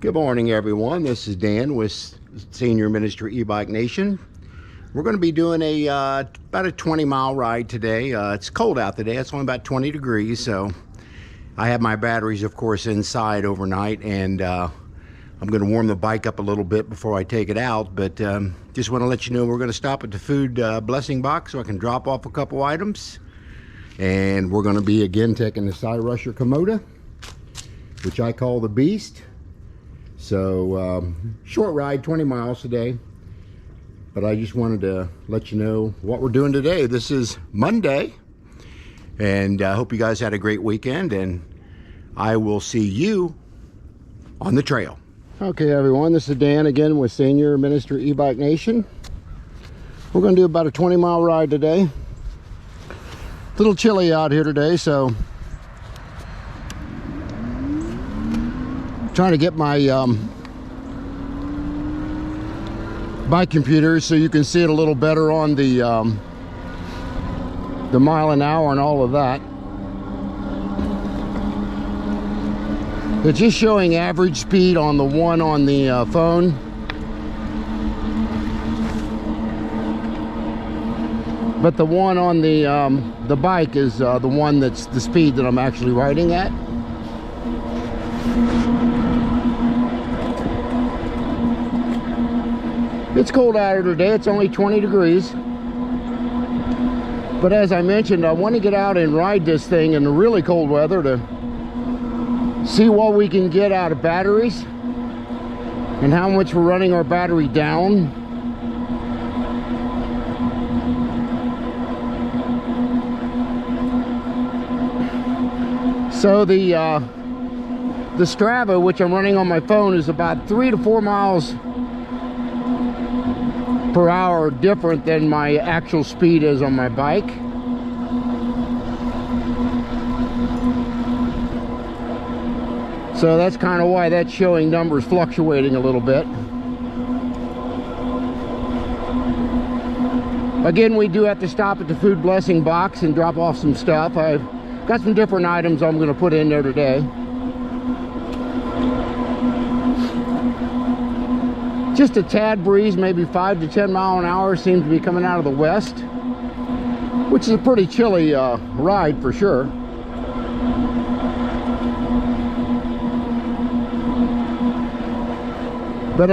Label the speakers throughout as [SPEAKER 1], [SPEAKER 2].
[SPEAKER 1] Good morning, everyone. This is Dan with Senior Ministry E-Bike Nation. We're going to be doing about a 20-mile ride today. It's cold out today. It's only about 20 degrees, so I have my batteries, of course, inside overnight, and I'm going to warm the bike up a little bit before I take it out. But just want to let you know we're going to stop at the food blessing box so I can drop off a couple items. And we're going to be again taking the Cyrusher Kommoda, which I call the Beast. So short ride, 20 miles today, but I just wanted to let you know what we're doing today. This is Monday, and I hope you guys had a great weekend, and I will see you on the trail. Okay, everyone, this is Dan again with Senior Ministry E-Bike Nation. We're going to do about a 20-mile ride today. A little chilly out here today, so trying to get my bike computer so you can see it a little better on the mile an hour and all of that. It's just showing average speed on the one on the phone. But the one on the bike is the one that's the speed that I'm actually riding at. It's cold out here today. It's only 20 degrees. But as I mentioned, I want to get out and ride this thing in the really cold weather to see what we can get out of batteries and how much we're running our battery down. So the Strava, which I'm running on my phone, is about 3 to 4 miles per hour different than my actual speed is on my bike. So that's kind of why that's showing numbers fluctuating a little bit. Again, we do have to stop at the food blessing box and drop off some stuff. I've got some different items I'm going to put in there today. Just a tad breeze, maybe 5 to 10 mile an hour, seems to be coming out of the west, which is a pretty chilly ride for sure. But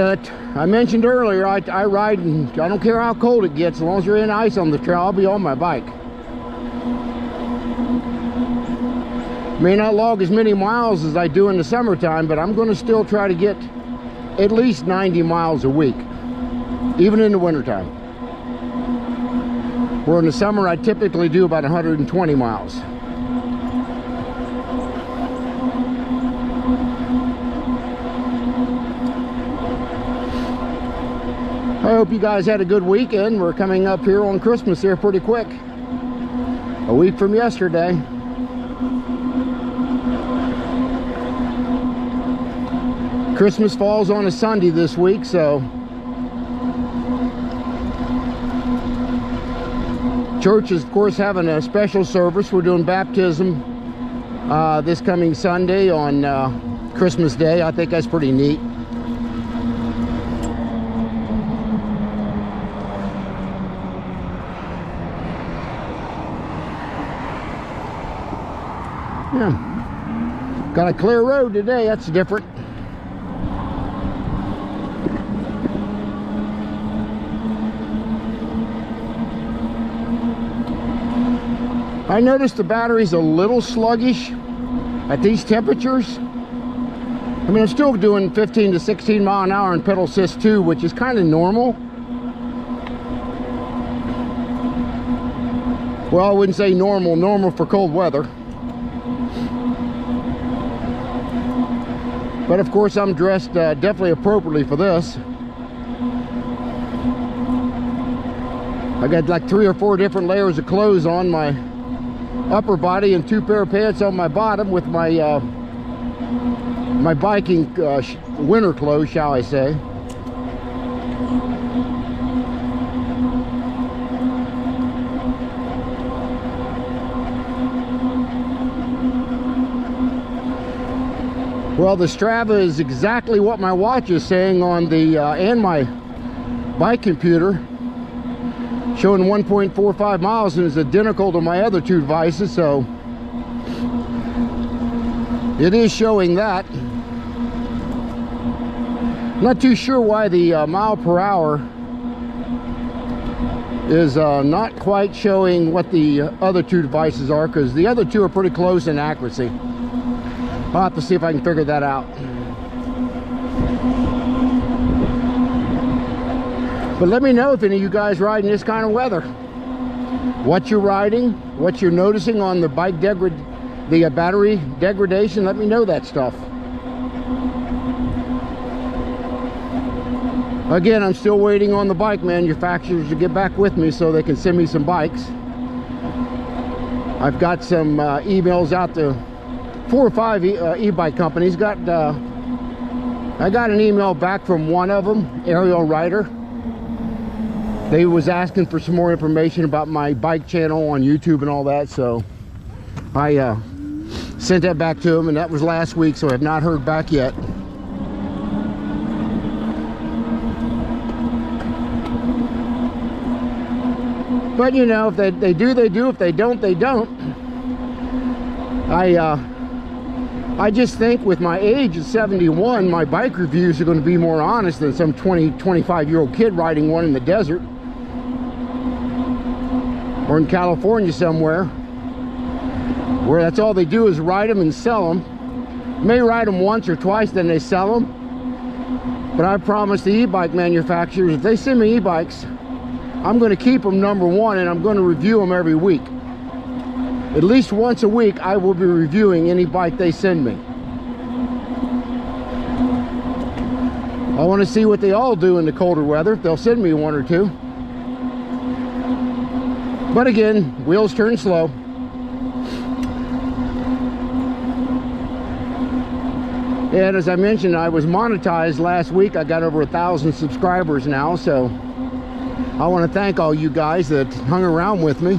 [SPEAKER 1] I mentioned earlier, I ride, and I don't care how cold it gets, as long as you're in ice on the trail, I'll be on my bike. May not log as many miles as I do in the summertime, but I'm going to still try to get at least 90 miles a week, even in the wintertime. Where in the summer I typically do about 120 miles. I hope you guys had a good weekend. We're coming up here on Christmas here pretty quick. A week from yesterday. Christmas falls on a Sunday this week, so church is, of course, having a special service. We're doing baptism this coming Sunday on Christmas Day. I think that's pretty neat. Yeah, got a clear road today. That's different. I noticed the battery's a little sluggish at these temperatures. I mean, I'm still doing 15 to 16 mile an hour in pedal assist 2, which is kind of normal. Well, I wouldn't say normal for cold weather. But of course, I'm dressed definitely appropriately for this. I got like 3 or 4 different layers of clothes on my upper body and 2 pair of pants on my bottom with my my biking winter clothes, shall I say. Well, the Strava is exactly what my watch is saying on the and my bike computer, showing 1.45 miles, and is identical to my other two devices, so it is showing that. Not too sure why the mile per hour is not quite showing what the other two devices are, because the other two are pretty close in accuracy. I'll have to see if I can figure that out. But let me know if any of you guys riding this kind of weather. What you're riding, what you're noticing on the bike the battery degradation. Let me know that stuff. Again, I'm still waiting on the bike manufacturers to get back with me so they can send me some bikes. I've got some emails out to 4 or 5 e-bike companies. I got an email back from one of them, Aerial Rider. They was asking for some more information about my bike channel on YouTube and all that, so I sent that back to them, and that was last week, so I have not heard back yet. But you know, if they do, they do. If they don't, they don't. I just think with my age at 71, my bike reviews are going to be more honest than some 25-year-old kid riding one in the desert or in California somewhere, where that's all they do is ride them and sell them. May ride them once or twice, then they sell them. But I promise the e-bike manufacturers, if they send me e-bikes, I'm going to keep them, number one, and I'm going to review them every week. At least once a week, I will be reviewing any bike they send me. I want to see what they all do in the colder weather, if they'll send me one or two. But again, wheels turn slow. And as I mentioned, I was monetized last week. I got over 1,000 subscribers now, so I want to thank all you guys that hung around with me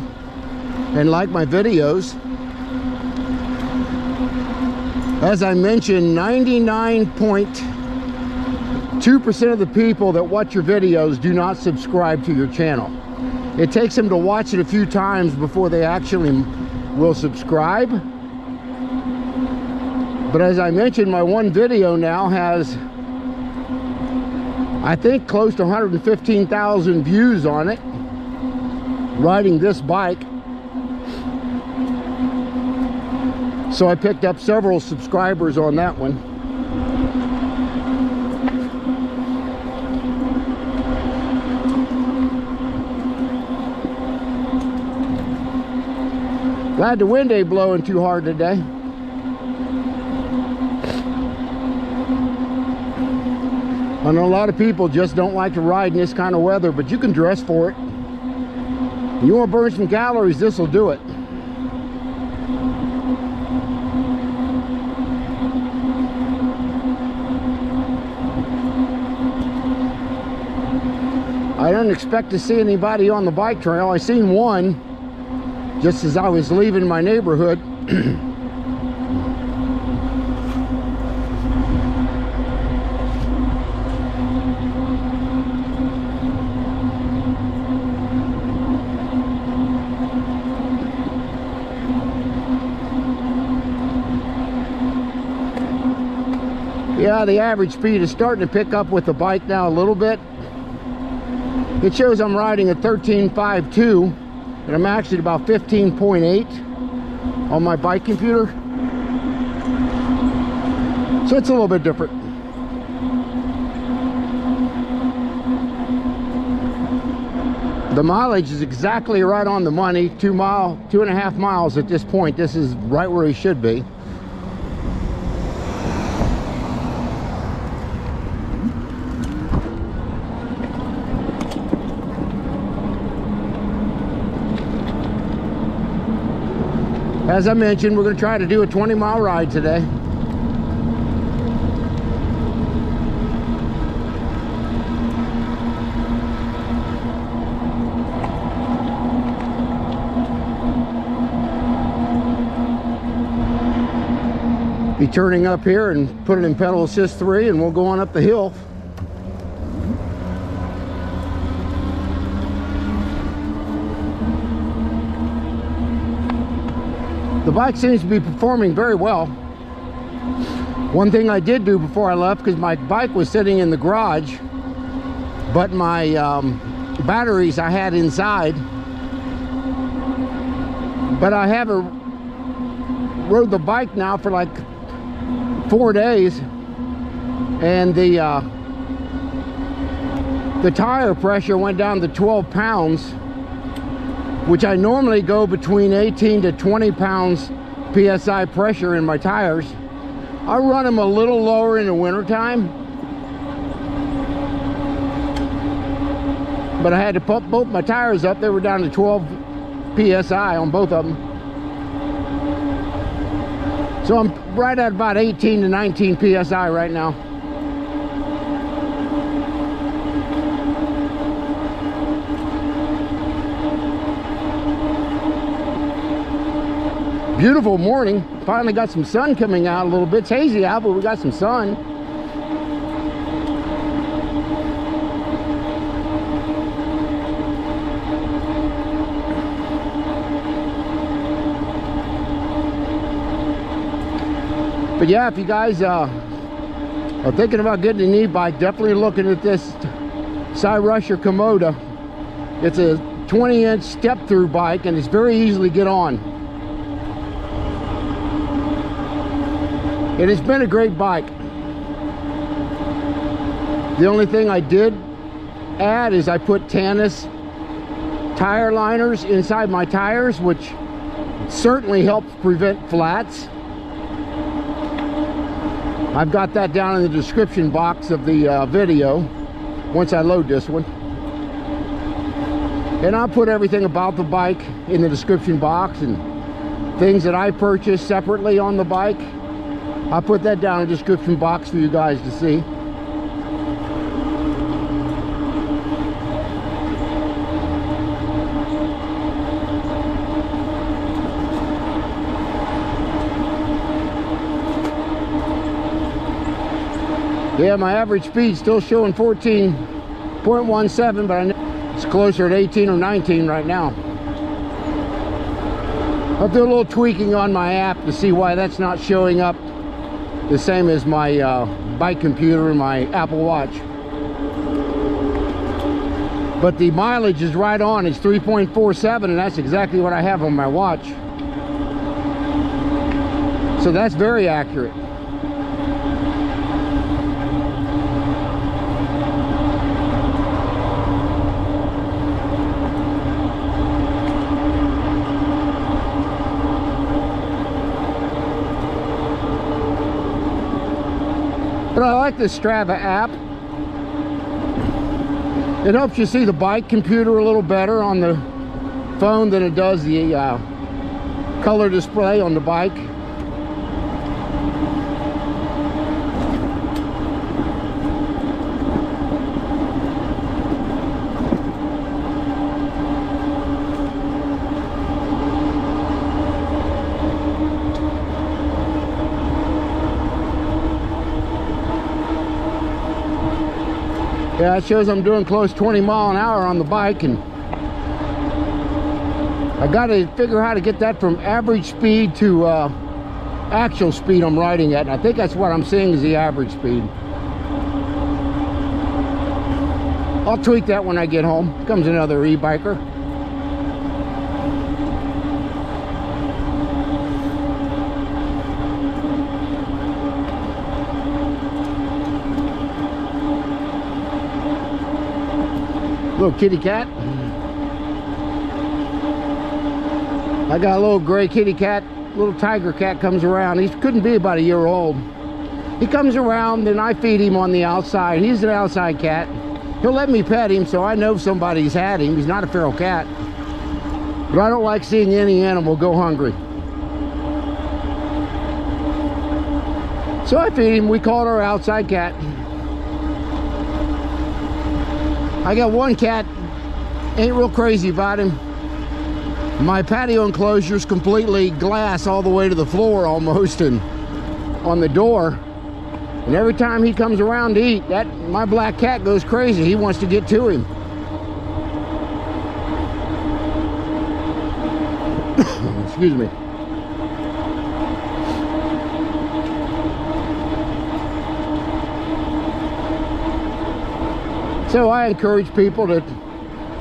[SPEAKER 1] and like my videos. As I mentioned, 99.2% of the people that watch your videos do not subscribe to your channel. It takes them to watch it a few times before they actually will subscribe. But as I mentioned, my one video now has, I think, close to 115,000 views on it, riding this bike. So I picked up several subscribers on that one. Glad the wind ain't blowing too hard today. I know a lot of people just don't like to ride in this kind of weather, but you can dress for it. You want to burn some calories, this will do it. I didn't expect to see anybody on the bike trail. I seen one just as I was leaving my neighborhood. Yeah, the average speed is starting to pick up with the bike now a little bit. It shows I'm riding at 13.52, and I'm actually at about 15.8 on my bike computer. So it's a little bit different. The mileage is exactly right on the money, 2.5 miles at this point. This is right where he should be. As I mentioned, we're going to try to do a 20-mile ride today. Be turning up here and put it in pedal assist 3, and we'll go on up the hill. The bike seems to be performing very well. One thing I did do before I left, because my bike was sitting in the garage, but my batteries I had inside, but I haven't rode the bike now for like 4 days, and the tire pressure went down to 12 pounds, which I normally go between 18 to 20 pounds PSI pressure in my tires. I run them a little lower in the wintertime, but I had to pump both my tires up. They were down to 12 PSI on both of them. So I'm right at about 18 to 19 PSI right now. Beautiful morning. Finally got some sun coming out a little bit. It's hazy out, but we got some sun. But yeah, if you guys are thinking about getting an e-bike, definitely looking at this Cyrusher Kommoda. It's a 20-inch step-through bike, and it's very easily get on. It has been a great bike. The only thing I did add is I put Tannis tire liners inside my tires, which certainly helps prevent flats. I've got that down in the description box of the video once I load this one. And I'll put everything about the bike in the description box, and things that I purchased separately on the bike. I'll put that down in the description box for you guys to see. Yeah, my average speed's still showing 14.17, but I know it's closer to 18 or 19 right now. I'll do a little tweaking on my app to see why that's not showing up the same as my bike computer and my Apple Watch. But the mileage is right on. It's 3.47, and that's exactly what I have on my watch. So that's very accurate. But I like the Strava app. It helps you see the bike computer a little better on the phone than it does the color display on the bike. Yeah, it shows I'm doing close 20 mile an hour on the bike, and I got to figure out how to get that from average speed to actual speed I'm riding at, and I think that's what I'm seeing is the average speed. I'll tweak that when I get home. Comes another e-biker. Little kitty cat. I got a little gray kitty cat, little tiger cat comes around. He couldn't be about a year old. He comes around and I feed him on the outside. He's an outside cat. He'll let me pet him, so I know somebody's had him. He's not a feral cat. But I don't like seeing any animal go hungry. So I feed him. We call it our outside cat. I got one cat, ain't real crazy about him. My patio enclosure is completely glass all the way to the floor almost, and on the door, and every time he comes around to eat, my black cat goes crazy. He wants to get to him. Excuse me. So I encourage people to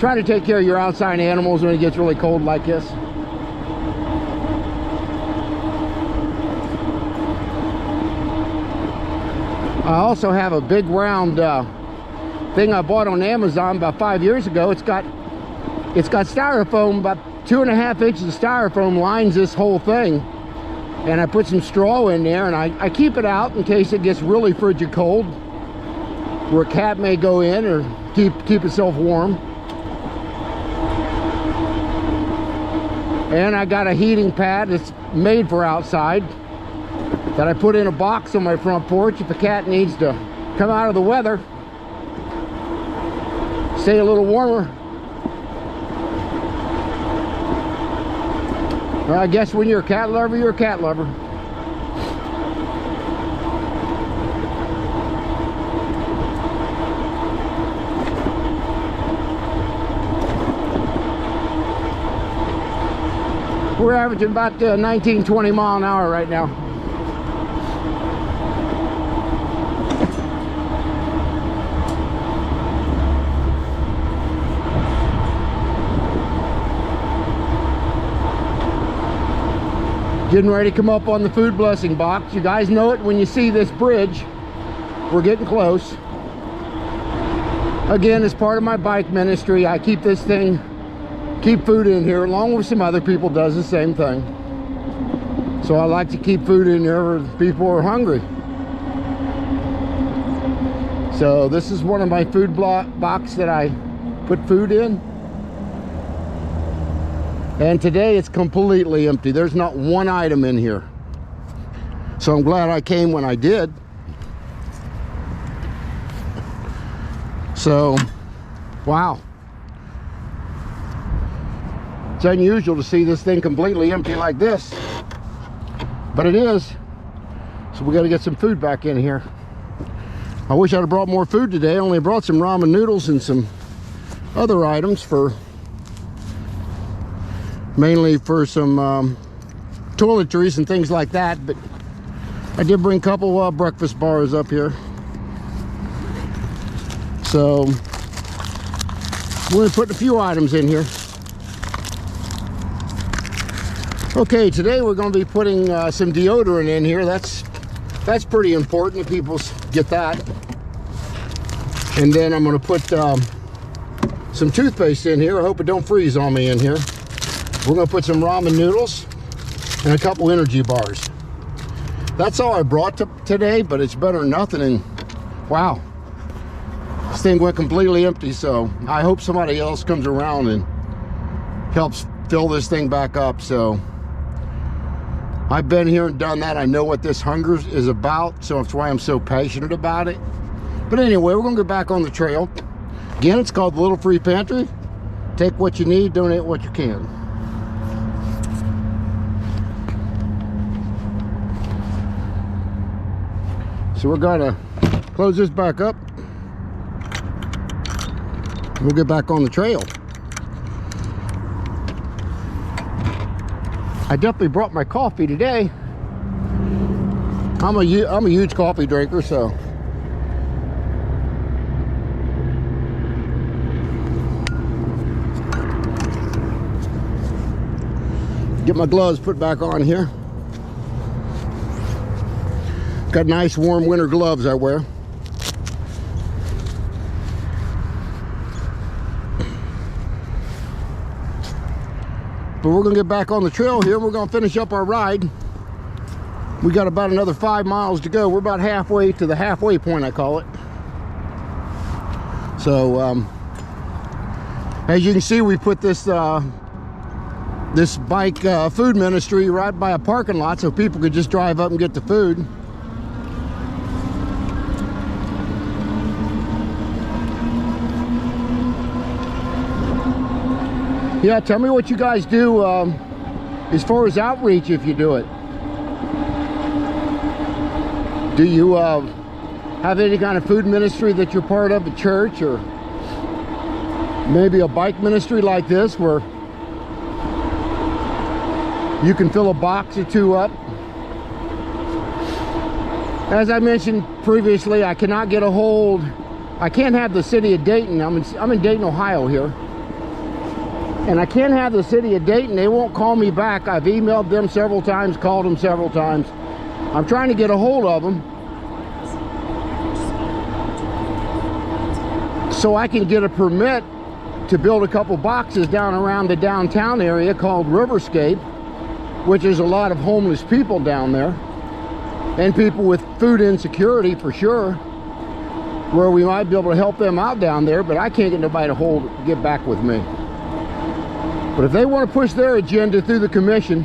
[SPEAKER 1] try to take care of your outside animals when it gets really cold like this. I also have a big round thing I bought on Amazon about 5 years ago. It's got styrofoam, about 2.5 inches of styrofoam lines this whole thing. And I put some straw in there, and I keep it out in case it gets really frigid cold, where a cat may go in or keep itself warm. And I got a heating pad that's made for outside that I put in a box on my front porch if a cat needs to come out of the weather, stay a little warmer. Well, I guess when you're a cat lover, you're a cat lover. We're averaging about 19, 20 mile an hour right now. Getting ready to come up on the food blessing box. You guys know it when you see this bridge. We're getting close. Again, as part of my bike ministry, I keep food in here, along with some other people does the same thing. So I like to keep food in here where people are hungry. So this is one of my food box that I put food in. And today it's completely empty. There's not one item in here. So I'm glad I came when I did. So, wow. It's unusual to see this thing completely empty like this, but it is. So we got to get some food back in here. I wish I'd have brought more food today. I only brought some ramen noodles and some other items mainly for some toiletries and things like that, but I did bring a couple breakfast bars up here. So we're going to put a few items in here. Okay, today we're going to be putting some deodorant in here. That's pretty important if people get that. And then I'm going to put some toothpaste in here. I hope it don't freeze on me in here. We're going to put some ramen noodles and a couple energy bars. That's all I brought today, but it's better than nothing. And wow, this thing went completely empty. So I hope somebody else comes around and helps fill this thing back up. So I've been here and done that. I know what this hunger is about, so that's why I'm so passionate about it. But anyway, we're going to go back on the trail. Again, it's called the Little Free Pantry. Take what you need, donate what you can. So we're going to close this back up. We'll get back on the trail. I definitely brought my coffee today. I'm a huge coffee drinker, so. Get my gloves put back on here. Got nice warm winter gloves I wear. But we're gonna get back on the trail here. We're gonna finish up our ride. We got about another 5 miles to go. We're about halfway to the halfway point, I call it. So as you can see, we put this this bike food ministry right by a parking lot so people could just drive up and get the food. Yeah, tell me what you guys do as far as outreach, if you do it. Do you have any kind of food ministry that you're part of, a church, or maybe a bike ministry like this where you can fill a box or two up? As I mentioned previously, I cannot get a hold, I can't have the city of Dayton. I'm in Dayton, Ohio here. And I can't have the city of Dayton. They won't call me back. I've emailed them several times, called them several times. I'm trying to get a hold of them so I can get a permit to build a couple boxes down around the downtown area called Riverscape, which is a lot of homeless people down there. And people with food insecurity for sure, where we might be able to help them out down there, but I can't get nobody to get back with me. But if they want to push their agenda through the commission,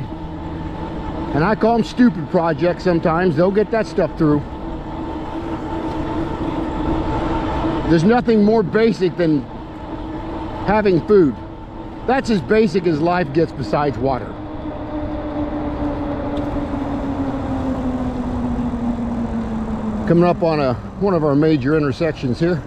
[SPEAKER 1] and I call them stupid projects sometimes, they'll get that stuff through. There's nothing more basic than having food. That's as basic as life gets besides water. Coming up on one of our major intersections here.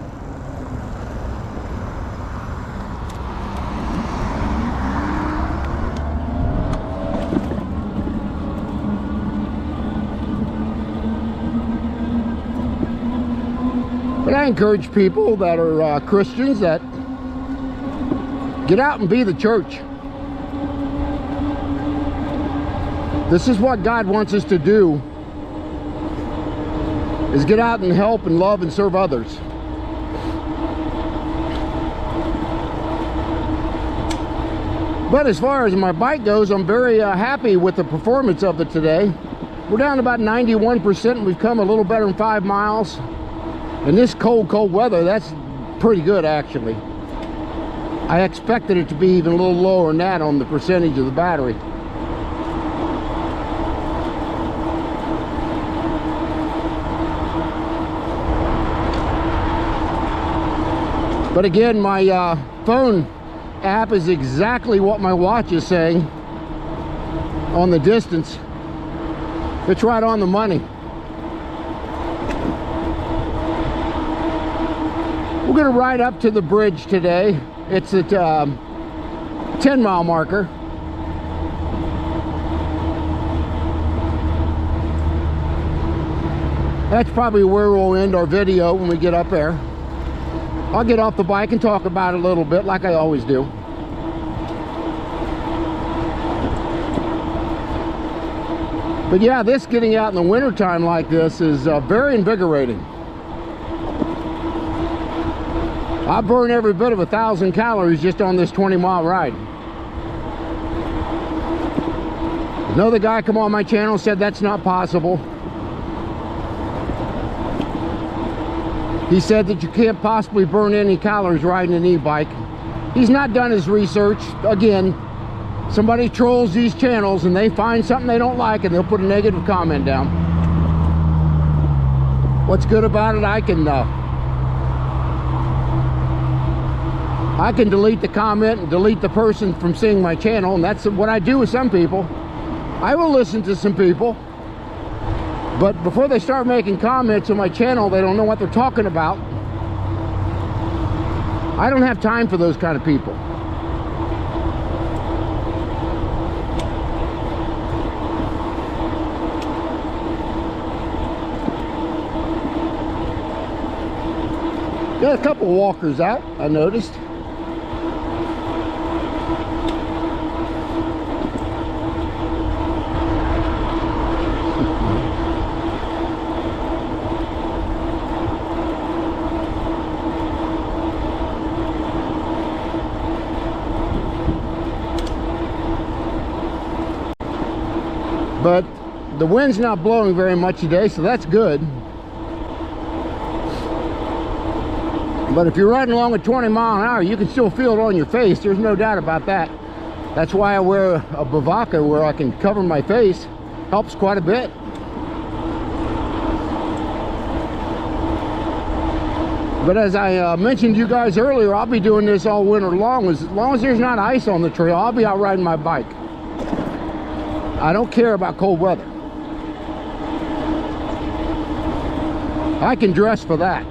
[SPEAKER 1] But I encourage people that are Christians that get out and be the church. This is what God wants us to do, is get out and help and love and serve others. But as far as my bike goes, I'm very happy with the performance of it today. We're down about 91% and we've come a little better than 5 miles. In this cold weather, that's pretty good actually. I expected it to be even a little lower than that on the percentage of the battery. But again, my phone app is exactly what my watch is saying on the distance. It's right on the money. We're going to ride up to the bridge today. It's at 10-mile marker. That's probably where we'll end our video when we get up there. I'll get off the bike and talk about it a little bit like I always do. But yeah, this getting out in the winter time like this is very invigorating. I burn every bit of 1,000 calories just on this 20-mile ride. Another guy come on my channel said that's not possible. He said that you can't possibly burn any calories riding an e-bike. He's not done his research. Again, somebody trolls these channels and they find something they don't like and they'll put a negative comment down. What's good about it, I can delete the comment and delete the person from seeing my channel, and that's what I do with some people. I will listen to some people, but before they start making comments on my channel, they don't know what they're talking about. I don't have time for those kind of people. Got a couple walkers out, I noticed. But the wind's not blowing very much today, so that's good. But if you're riding along at 20 miles an hour, you can still feel it on your face. There's no doubt about that. That's why I wear a Bafang where I can cover my face. Helps quite a bit. But as I mentioned to you guys earlier, I'll be doing this all winter long. As long as there's not ice on the trail, I'll be out riding my bike. I don't care about cold weather. I can dress for that.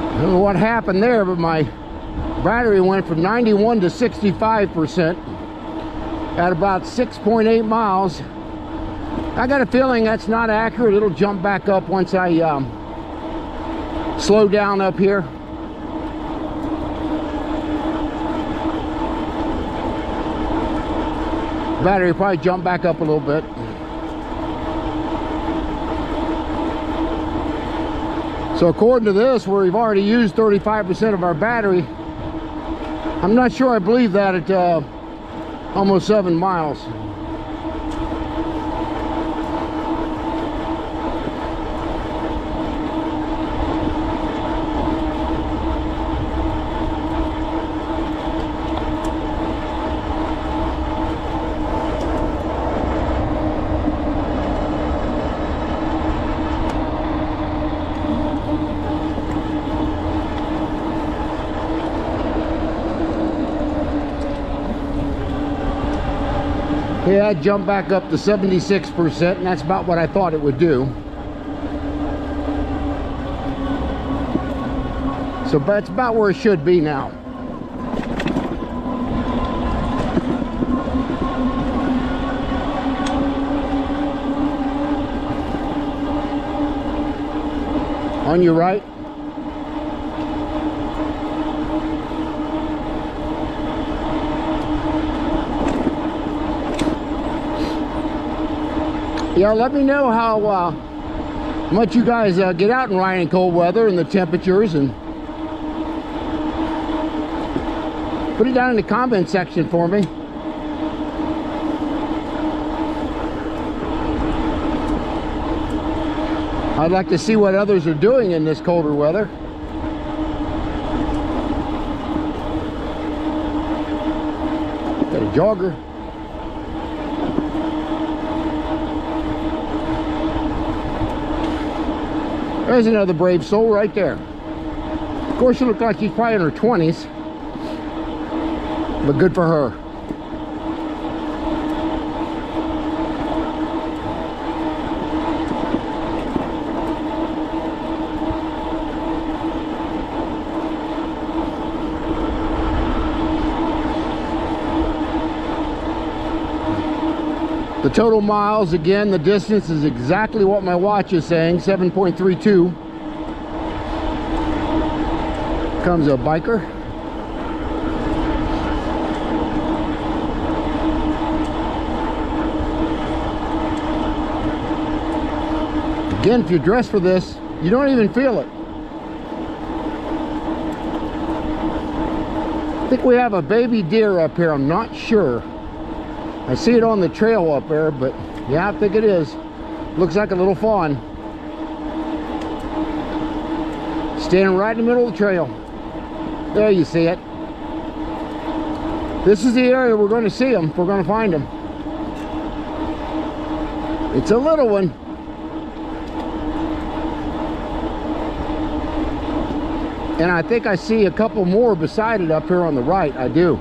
[SPEAKER 1] I don't know what happened there, but my battery went from 91 to 65% at about 6.8 miles. I got a feeling that's not accurate. It'll jump back up once I slow down up here. Battery will probably jump back up a little bit. So according to this, where we've already used 35% of our battery, I'm not sure I believe that at almost 7 miles. Yeah, I jumped back up to 76%, and that's about what I thought it would do. So that's about where it should be now. On your right. Yeah, let me know how much you guys get out and ride in cold weather and the temperatures, and put it down in the comment section for me. I'd like to see what others are doing in this colder weather. Got a jogger. There's another brave soul right there. Of course, she looked like she's probably in her 20s, but good for her. The total miles, again, the distance is exactly what my watch is saying, 7.32. Comes a biker. Again, if you're dressed for this, you don't even feel it. I think we have a baby deer up here, I'm not sure. I see it on the trail up there, but yeah, I think it is. Looks like a little fawn. Standing right in the middle of the trail. There you see it. This is the area we're going to see them if we're going to find them. It's a little one. And I think I see a couple more beside it up here on the right. I do.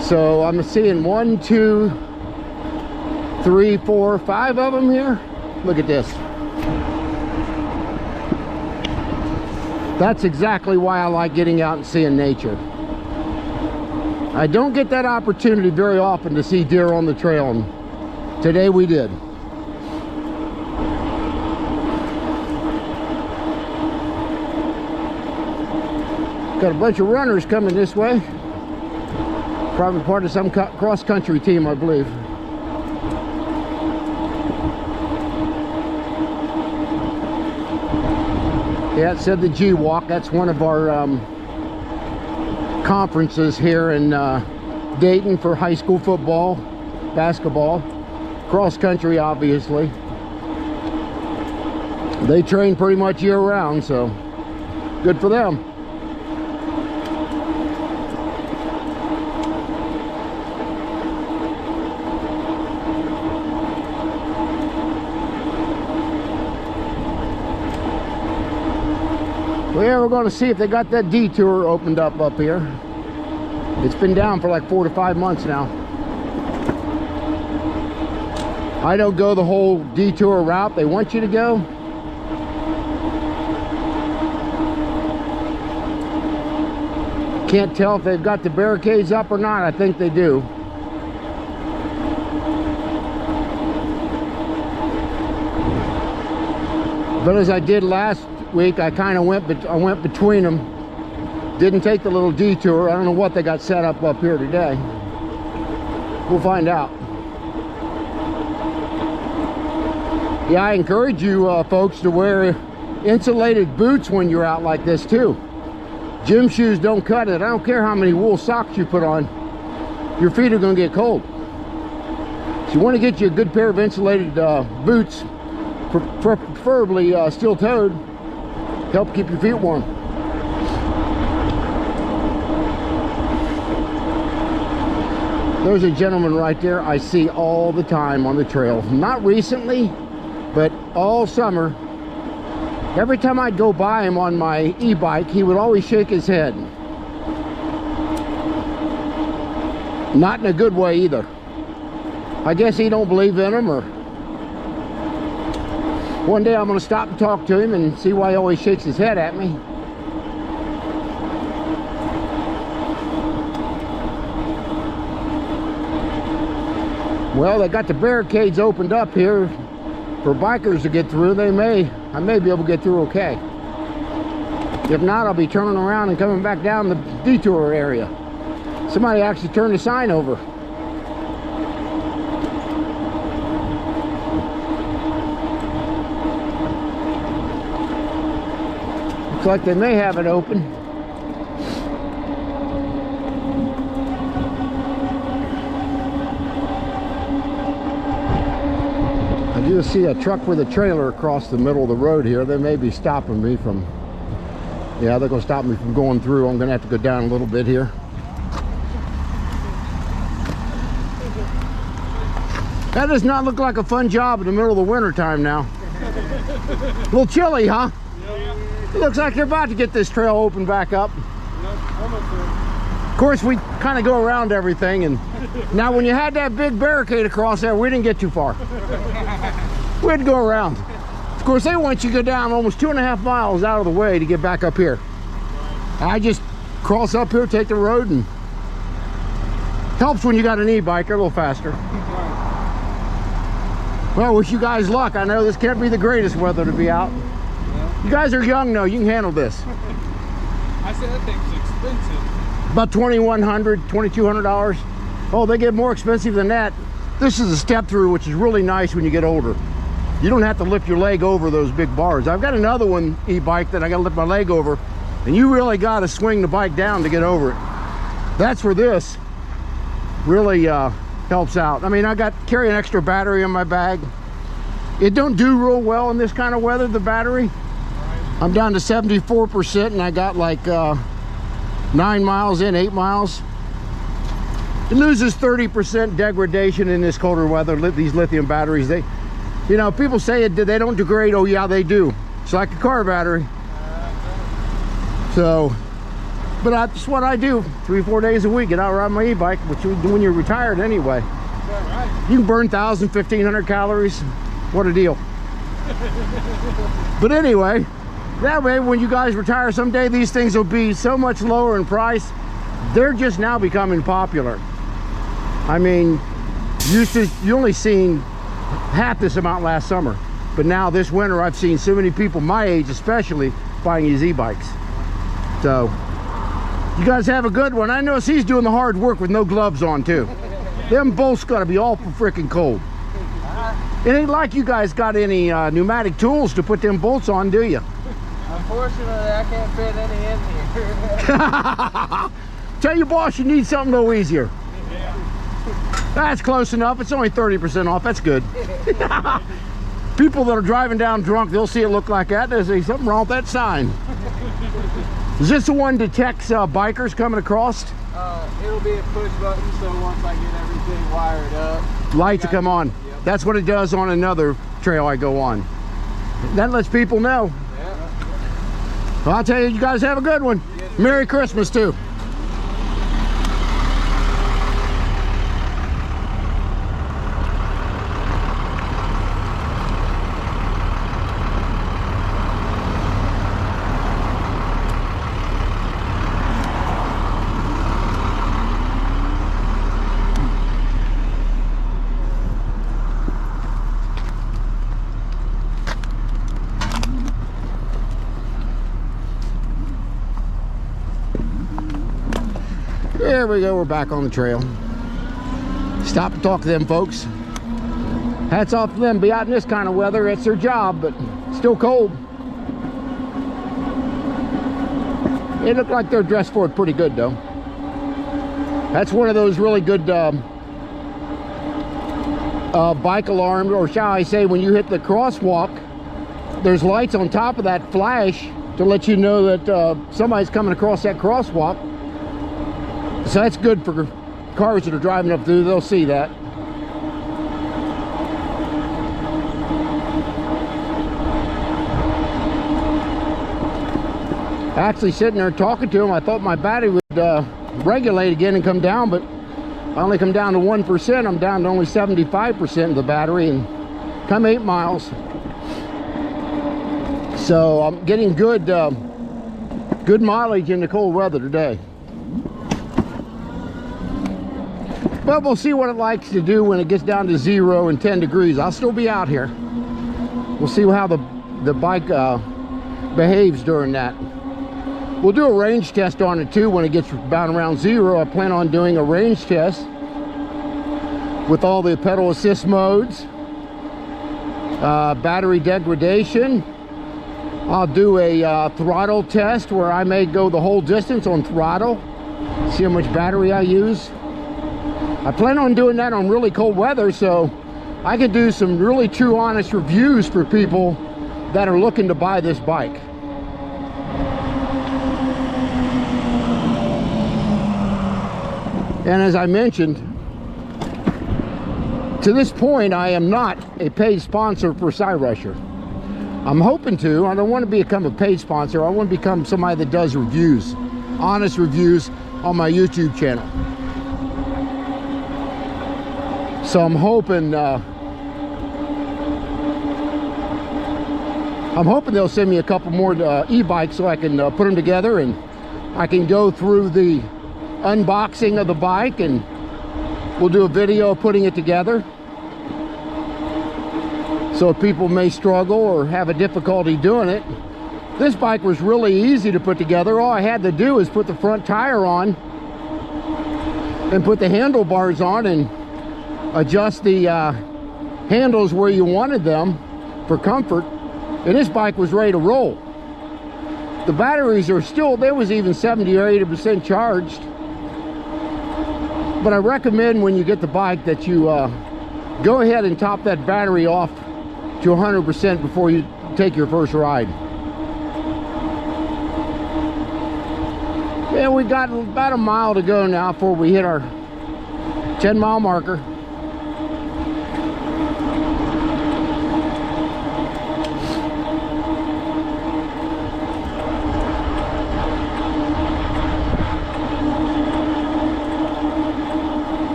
[SPEAKER 1] So I'm seeing 1, 2, 3, 4, 5 of them here. Look at this. That's exactly why I like getting out and seeing nature. I don't get that opportunity very often to see deer on the trail, and today we did. Got a bunch of runners coming this way. Probably part of some cross-country team, I believe. Yeah, it said the G-Walk. That's one of our conferences here in Dayton for high school football, basketball, cross-country, obviously. They train pretty much year-round, so good for them. Well, yeah, we're going to see if they got that detour opened up here. It's been down for like 4 to 5 months now. I don't go the whole detour route they want you to go. Can't tell if they've got the barricades up or not. I think they do. But as I did last week, I kind of went between them. Didn't take the little detour. I don't know what they got set up here today. We'll find out. Yeah, I encourage you folks to wear insulated boots when you're out like this too. Gym shoes don't cut it. I don't care how many wool socks you put on. Your feet are going to get cold. So you want to get you a good pair of insulated boots, preferably steel-toed, help keep your feet warm. There's a gentleman right there I see all the time on the trail. Not recently, but all summer. Every time I'd go by him on my e-bike, he would always shake his head. Not in a good way either. I guess he don't believe in them, or one day I'm going to stop and talk to him and see why he always shakes his head at me. Well, they got the barricades opened up here for bikers to get through. I may be able to get through okay. If not, I'll be turning around and coming back down the detour area. Somebody actually turned the sign over. Looks like they may have it open. I do see a truck with a trailer across the middle of the road here. They may be stopping me from, yeah, they're going to stop me from going through. I'm going to have to go down a little bit here. That does not look like a fun job in the middle of the winter time now. A little chilly, huh? It looks like they're about to get this trail open back up. Of course, we kind of go around everything, and now when you had that big barricade across there, we didn't get too far. We had to go around. Of course, they want you to go down almost 2.5 miles out of the way to get back up here. I just cross up here, take the road, and helps when you got an e-bike, a little faster. Well, wish you guys luck. I know this can't be the greatest weather to be out. You guys are young though, you can handle this.
[SPEAKER 2] I said that thing's expensive.
[SPEAKER 1] About $2,100, $2,200. Oh, they get more expensive than that. This is a step through, which is really nice when you get older. You don't have to lift your leg over those big bars. I've got another one e-bike that I got to lift my leg over, and you really got to swing the bike down to get over it. That's where this really helps out. I mean, I carry an extra battery in my bag. It don't do real well in this kind of weather, the battery. I'm down to 74%, and I got like 9 miles in, 8 miles. It loses 30% degradation in this colder weather, these lithium batteries. They, you know, people say they don't degrade. Oh yeah, they do. It's like a car battery. So, but that's what I do 3-4 days a week. Get out ride my e-bike, which you do when you're retired anyway. You can burn 1,000, 1,500 calories. What a deal. But anyway, that way when you guys retire someday, these things will be so much lower in price. They're just now becoming popular. I mean, you only seen half this amount last summer, but now this winter I've seen so many people my age especially buying these e-bikes. So you guys have a good one. I know he's doing the hard work with no gloves on too. Them bolts gotta be awful freaking cold. It ain't like you guys got any pneumatic tools to put them bolts on, do you?
[SPEAKER 2] Unfortunately, I can't fit any in here.
[SPEAKER 1] Tell your boss you need something a little easier.
[SPEAKER 2] Yeah.
[SPEAKER 1] That's close enough. It's only 30% off. That's good. People that are driving down drunk, they'll see it look like that. They'll say something wrong with that sign. Is this the one that detects bikers coming across?
[SPEAKER 2] It'll be a push button, so once I get everything wired up,
[SPEAKER 1] lights will come on.
[SPEAKER 2] Yep.
[SPEAKER 1] That's what it does on another trail I go on. That lets people know. Well, I'll tell you, you guys have a good one. Merry Christmas too. There we go, we're back on the trail. Stop and talk to them folks. Hats off to them, be out in this kind of weather. It's their job, but still cold. It looked like they're dressed for it pretty good though. That's one of those really good bike alarms, or shall I say, when you hit the crosswalk, there's lights on top of that flash to let you know that somebody's coming across that crosswalk. So that's good for cars that are driving up through. They'll see that. Actually sitting there talking to him, I thought my battery would regulate again and come down, but I only come down to 1%. I'm down to only 75% of the battery and come 8 miles. So I'm getting good good mileage in the cold weather today. But we'll see what it likes to do when it gets down to 0 and 10 degrees. I'll still be out here. We'll see how the bike behaves during that. We'll do a range test on it too when it gets about around 0. I plan on doing a range test with all the pedal assist modes, battery degradation. I'll do a throttle test where I may go the whole distance on throttle, see how much battery I use. I plan on doing that on really cold weather so I can do some really true honest reviews for people that are looking to buy this bike. And as I mentioned, to this point I am not a paid sponsor for Cyrusher. I'm hoping to. I don't want to become a paid sponsor. I want to become somebody that does reviews, honest reviews on my YouTube channel. So I'm hoping they'll send me a couple more e-bikes so I can put them together and I can go through the unboxing of the bike and we'll do a video of putting it together. So if people may struggle or have a difficulty doing it, this bike was really easy to put together. All I had to do is put the front tire on and put the handlebars on and adjust the handles where you wanted them for comfort, and this bike was ready to roll. The batteries are still, there was even 70 or 80% charged, but I recommend when you get the bike that you go ahead and top that battery off to 100% before you take your first ride. Yeah, we got about a mile to go now before we hit our 10-mile marker.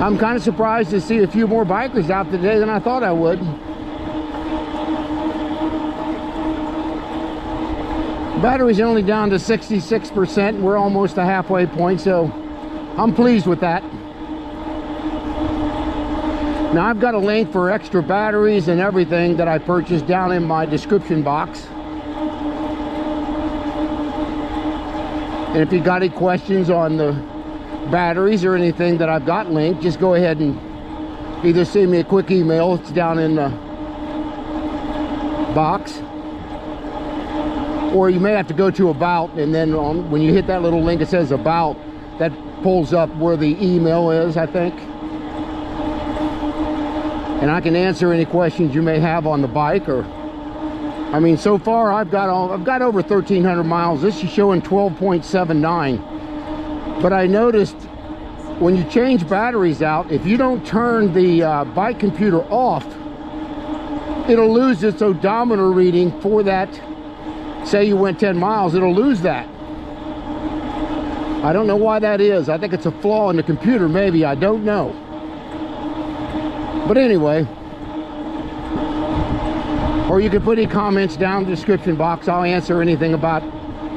[SPEAKER 1] I'm kind of surprised to see a few more bikers out today than I thought I would. Battery's only down to 66%. We're almost a halfway point, so I'm pleased with that. Now I've got a link for extra batteries and everything that I purchased down in my description box. And if you got any questions on the batteries or anything that I've got linked, just go ahead and either send me a quick email. It's down in the box, or you may have to go to about, and then when you hit that little link it says about, that pulls up where the email is, I think, and I can answer any questions you may have on the bike. Or I mean, so far I've got over 1,300 miles. This is showing 12.79. But I noticed when you change batteries out, if you don't turn the bike computer off, it'll lose its odometer reading for that. Say you went 10 miles, it'll lose that. I don't know why that is. I think it's a flaw in the computer, maybe. I don't know. But anyway, or you can put any comments down in the description box. I'll answer anything about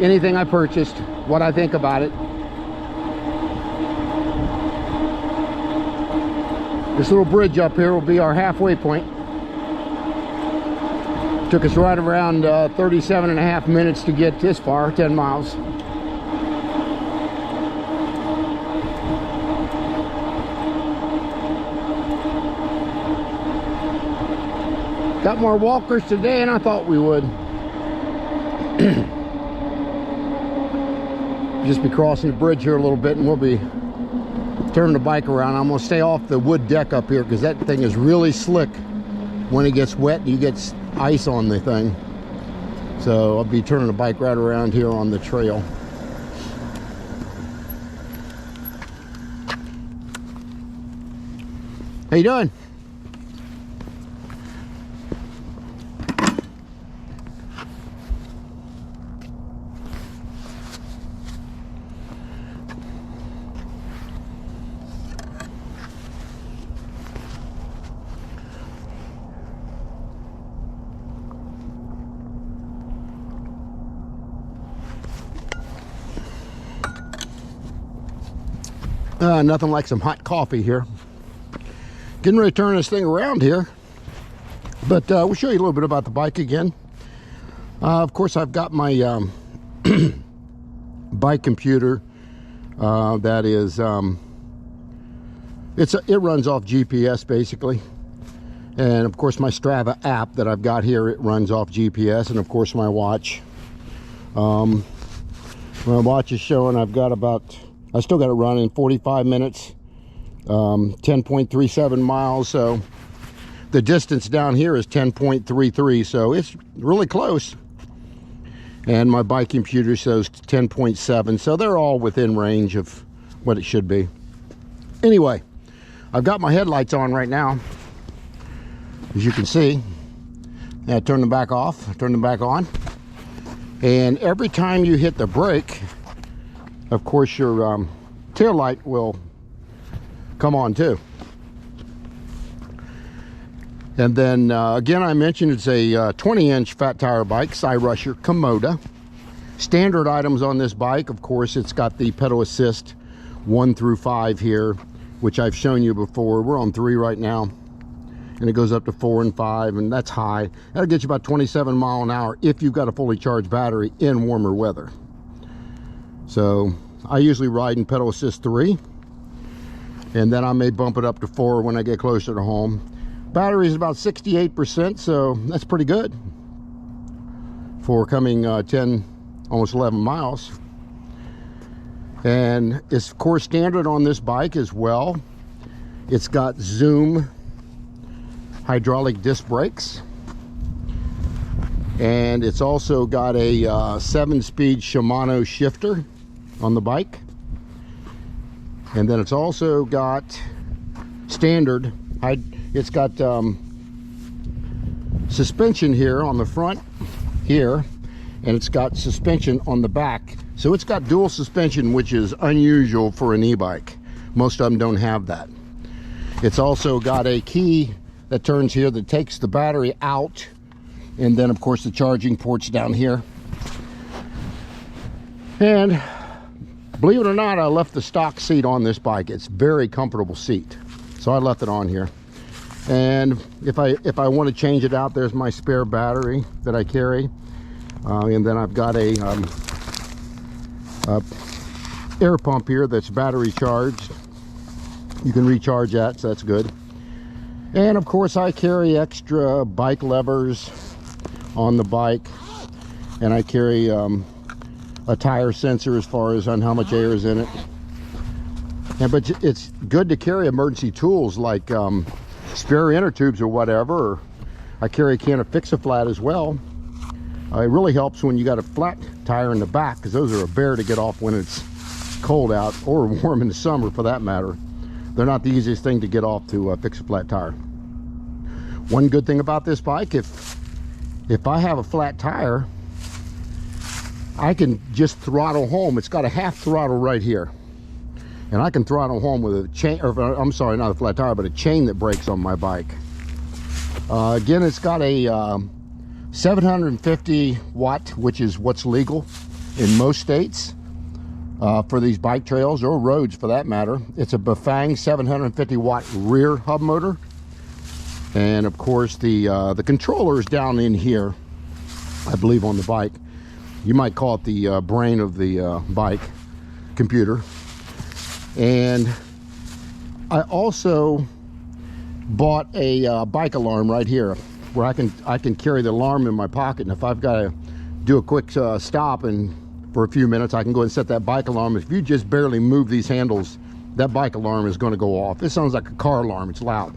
[SPEAKER 1] anything I purchased, what I think about it. This little bridge up here will be our halfway point. Took us right around 37 and a half minutes to get this far, 10 miles. Got more walkers today than I thought we would. Just be crossing the bridge here a little bit and we'll be turning the bike around. I'm going to stay off the wood deck up here because that thing is really slick when it gets wet and you get ice on the thing. So I'll be turning the bike right around here on the trail. How you doing? Nothing like some hot coffee here. Getting ready to turn this thing around here, but we'll show you a little bit about the bike again. Of course, I've got my bike computer that is it runs off GPS basically, and of course my Strava app that I've got here, it runs off GPS, and of course my watch. My watch is showing I still got it running 45 minutes, 10.37 miles. So the distance down here is 10.33. So it's really close. And my bike computer shows 10.7. So they're all within range of what it should be. Anyway, I've got my headlights on right now, as you can see. I turn them back off, turn them back on. And every time you hit the brake, of course your tail light will come on too. And then again, I mentioned it's a 20-inch fat tire bike, Cyrusher Kommoda. Standard items on this bike, of course, it's got the pedal assist 1 through 5 here, which I've shown you before. We're on 3 right now, and it goes up to 4 and 5, and that's high. That'll get you about 27 miles an hour if you've got a fully charged battery in warmer weather. So I usually ride in pedal assist 3, and then I may bump it up to 4 when I get closer to home. Battery is about 68%, so that's pretty good for coming 10, almost 11 miles. And it's of course standard on this bike as well. It's got Zoom hydraulic disc brakes, and it's also got a 7-speed Shimano shifter on the bike. And then it's also got standard, it's got suspension here on the front here, and it's got suspension on the back. So it's got dual suspension, which is unusual for an e-bike. Most of them don't have that. It's also got a key that turns here that takes the battery out, and then of course the charging port's down here. And believe it or not, I left the stock seat on this bike. It's a very comfortable seat, so I left it on here. And if I want to change it out, there's my spare battery that I carry, and then I've got a air pump here that's battery charged. You can recharge that, so that's good. And of course I carry extra bike levers on the bike, and I carry a tire sensor as far as on how much air is in it. But it's good to carry emergency tools like spare inner tubes or whatever. Or I carry a can of Fix-A-Flat as well. It really helps when you got a flat tire in the back, because those are a bear to get off when it's cold out, or warm in the summer for that matter. They're not the easiest thing to get off to fix a flat tire. One good thing about this bike, if I have a flat tire, I can just throttle home. It's got a half throttle right here, and I can throttle home with a chain, or I'm sorry, not a flat tire, but a chain that breaks on my bike. Again, it's got a 750 watt, which is what's legal in most states for these bike trails or roads for that matter. It's a Bafang 750 watt rear hub motor. And of course the controller is down in here, I believe, on the bike. You might call it the brain of the bike computer. And I also bought a bike alarm right here, where I can carry the alarm in my pocket, and if I've got to do a quick stop and for a few minutes, I can go and set that bike alarm. If you just barely move these handles, that bike alarm is going to go off. It sounds like a car alarm. It's loud.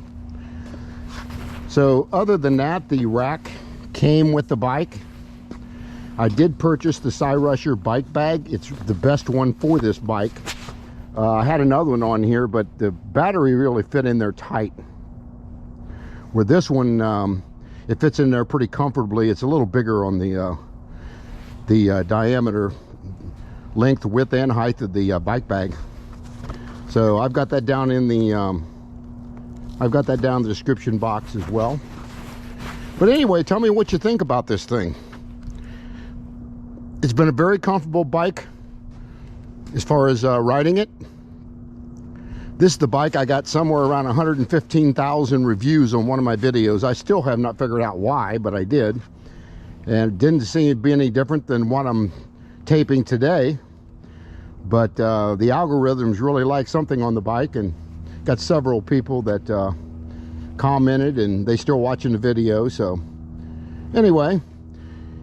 [SPEAKER 1] So other than that, the rack came with the bike. I did purchase the Cyrusher bike bag. It's the best one for this bike. I had another one on here, but the battery really fit in there tight. Where this one, it fits in there pretty comfortably. It's a little bigger on the diameter, length, width, and height of the bike bag. So I've got that down in the description box as well. But anyway, tell me what you think about this thing. It's been a very comfortable bike as far as riding it. This is the bike I got somewhere around 115,000 reviews on one of my videos. I still have not figured out why, but I did. And it didn't seem to be any different than what I'm taping today. But the algorithms really like something on the bike, and got several people that commented, and they still watching the video. So anyway,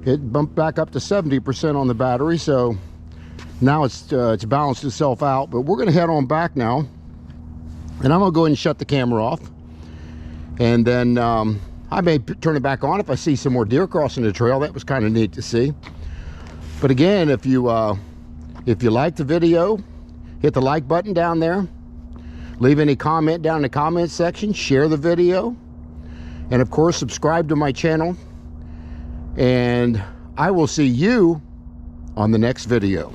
[SPEAKER 1] it bumped back up to 70% on the battery, so now it's balanced itself out. But we're going to head on back now, and I'm going to go ahead and shut the camera off, and then I may turn it back on if I see some more deer crossing the trail. That was kind of neat to see. But again, if you like the video, hit the like button down there. Leave any comment down in the comment section. Share the video. And of course, subscribe to my channel. And I will see you on the next video.